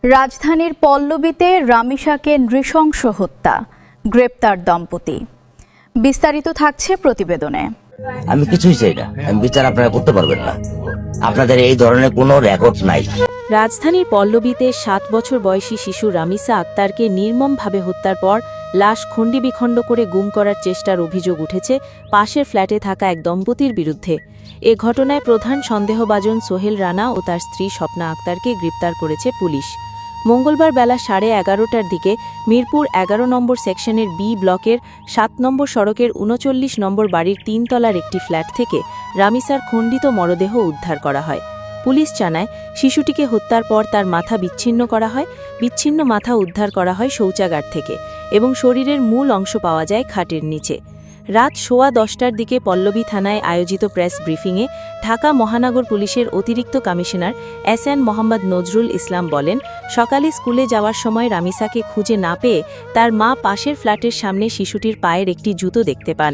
রাজধানীর পল্লবীতে রামিসাকে নৃশংস হত্যা, গ্রেপ্তার দম্পতি। বিস্তারিত থাকছে প্রতিবেদনে। আমি কিছুই চাই না, আমি বিচার আপনারা করতে পারবেন না। আপনাদের এই ধরনের কোনো রেকর্ড নাই। রাজধানীর পল্লবীতে 7 বছর বয়সী শিশু রামিসা আক্তারকে নির্মমভাবে হত্যার পর লাশ খণ্ডিবিখণ্ড করে গুম করার চেষ্টার অভিযোগ উঠেছে পাশের ফ্ল্যাটে থাকা এক দম্পতির বিরুদ্ধে। এ ঘটনায় প্রধান সন্দেহভাজন সোহেল রানা ও তার স্ত্রী স্বপ্না আক্তারকে গ্রেপ্তার করেছে পুলিশ। মঙ্গলবার বেলা 11:30টার দিকে মিরপুর 11 নম্বর সেকশনের বি ব্লকের 7 নম্বর সড়কের 39 নম্বর বাড়ির 3 তলার একটি ফ্ল্যাট থেকে রামিসার খণ্ডিত মরদেহ উদ্ধার করা হয়। পুলিশ জানায়, শিশুটিকে হত্যার পর তার মাথা বিচ্ছিন্ন করা হয়। বিচ্ছিন্ন মাথা উদ্ধার করা হয় শৌচাগার থেকে এবং শরীরের মূল অংশ পাওয়া যায় খাটের নিচে। রাত 10:15টার দিকে পল্লবী থানায় আয়োজিত প্রেস ব্রিফিংয়ে ঢাকা মহানগর পুলিশের অতিরিক্ত কমিশনার এসএন মোহাম্মদ নজরুল ইসলাম বলেন, সকালে স্কুলে যাওয়ার সময় রামিসাকে খুঁজে না পেয়ে তার মা পাশের ফ্ল্যাটের সামনে শিশুটির পায়ের একটি জুতো দেখতে পান।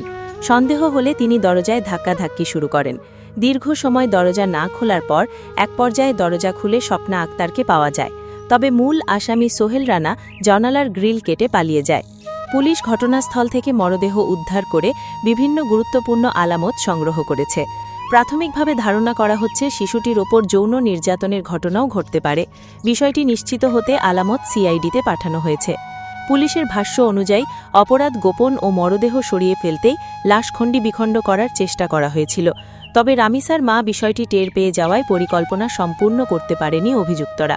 সন্দেহ হলে তিনি দরজায় ধাক্কাধাক্কি শুরু করেন। দীর্ঘ সময় দরজা না খোলার পর এক পর্যায়ে দরজা খুলে স্বপ্না আক্তারকে পাওয়া যায়। তবে মূল আসামি সোহেল রানা জানালার গ্রিল কেটে পালিয়ে যায়। পুলিশ ঘটনাস্থল থেকে মরদেহ উদ্ধার করে বিভিন্ন গুরুত্বপূর্ণ আলামত সংগ্রহ করেছে। প্রাথমিকভাবে ধারণা করা হচ্ছে শিশুটির ওপর যৌন নির্যাতনের ঘটনাও ঘটতে পারে। বিষয়টি নিশ্চিত হতে আলামত সিআইডিতে পাঠানো হয়েছে। পুলিশের ভাষ্য অনুযায়ী অপরাধ গোপন ও মরদেহ সরিয়ে ফেলতেই লাশ খণ্ডিবিখণ্ড করার চেষ্টা করা হয়েছিল। তবে রামিসার মা বিষয়টি টের পেয়ে যাওয়ায় পরিকল্পনা সম্পূর্ণ করতে পারেনি অভিযুক্তরা।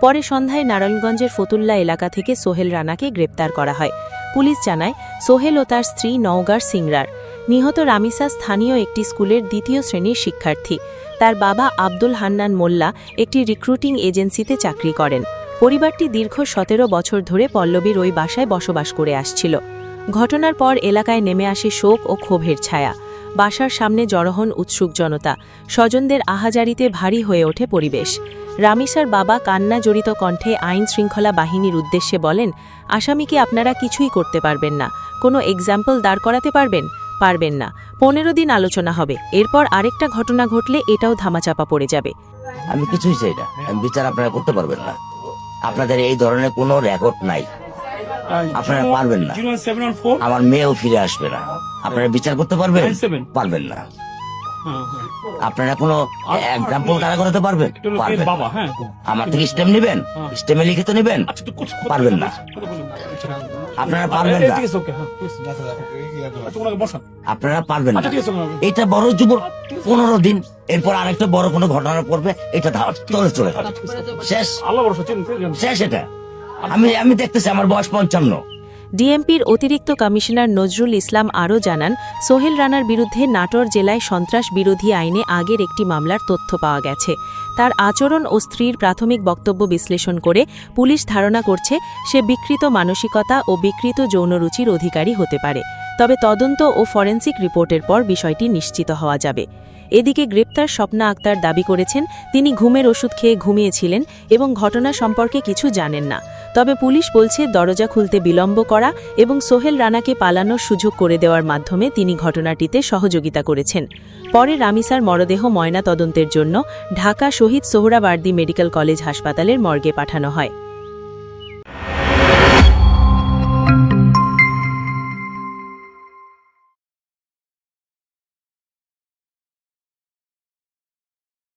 পরে সন্ধ্যায় নারায়ণগঞ্জের ফতুল্লা এলাকা থেকে সোহেল রানাকে গ্রেপ্তার করা হয়। পুলিশ জানায়, সোহেল ও তার স্ত্রী নওগাঁর সিংড়ার। নিহত রামিসা স্থানীয় একটি স্কুলের 2য় শ্রেণীর শিক্ষার্থী। তার বাবা আব্দুল হান্নান মোল্লা একটি রিক্রুটিং এজেন্সিতে চাকরি করেন। পরিবারটি দীর্ঘ 17 বছর ধরে পল্লবীর ওই বাসায় বসবাস করে আসছিল। ঘটনার পর এলাকায় নেমে আসে শোক ও ক্ষোভের ছায়া। বাসার সামনে জড়ো হন উৎসুক জনতা। স্বজনদের আহাজারিতে ভারী হয়ে ওঠে পরিবেশ। রামিসার বাবা কান্না জড়িত কণ্ঠে আইন শৃঙ্খলা বাহিনীর উদ্দেশ্যে বলেন, আসামিকে আপনারা কিছুই করতে পারবেন না। কোনো এক্সাম্পল দাঁড় করাতে পারবেন না। 15 দিন আলোচনা হবে, এরপর আরেকটা ঘটনা ঘটলে এটাও ধামাচাপা পড়ে যাবে। আমি কিছুই চাই না, আমি বিচার আপনারা করতে পারবেন না। আপনাদের এই ধরনের কোনো রেকর্ড নাই, আপনারা পারবেন না। আমার মেয়েও ফিরে আসবে না। আপনারা বিচার করতে পারবেন না। আপনারা কোনো এক্সাম্পল দাঁড়া করাতে পারবেন? আমার থেকে স্টেম নেবেন, স্টেমে লিখিত নেবেন, পারবেন না। আপনারা পারবেন না, আপনারা পারবেন না। এটা বড় যুব 15 দিন, এরপর আরেকটা বড় কোনো ঘটনা পড়বে, এটা চলে শেষ। এটা আমি দেখতেছি, আমার বয়স 55। ডিএমপির অতিরিক্ত কমিশনার নজরুল ইসলাম আরও জানান, সোহেল রানার বিরুদ্ধে নাটোর জেলায় সন্ত্রাস বিরোধী আইনে আগের একটি মামলার তথ্য পাওয়া গেছে। তার আচরণ ও স্ত্রীর প্রাথমিক বক্তব্য বিশ্লেষণ করে পুলিশ ধারণা করছে সে বিকৃত মানসিকতা ও বিকৃত যৌনরুচির অধিকারী হতে পারে। তবে তদন্ত ও ফরেনসিক রিপোর্টের পর বিষয়টি নিশ্চিত হওয়া যাবে। এদিকে গ্রেপ্তার স্বপ্না আক্তার দাবি করেছেন, তিনি ঘুমের ওষুধ খেয়ে ঘুমিয়েছিলেন এবং ঘটনা সম্পর্কে কিছু জানেন না। তবে পুলিশ বলছে, দরজা খুলতে বিলম্ব করা এবং সোহেল রানাকে পালানোর সুযোগ করে দেওয়ার মাধ্যমে তিনি ঘটনাটিতে সহযোগিতা করেছেন। পরে রামিসার মরদেহ ময়না তদন্তের জন্য ঢাকা শহীদ সোহরাওয়ার্দী মেডিকেল কলেজ হাসপাতালের মর্গে পাঠানো হয়।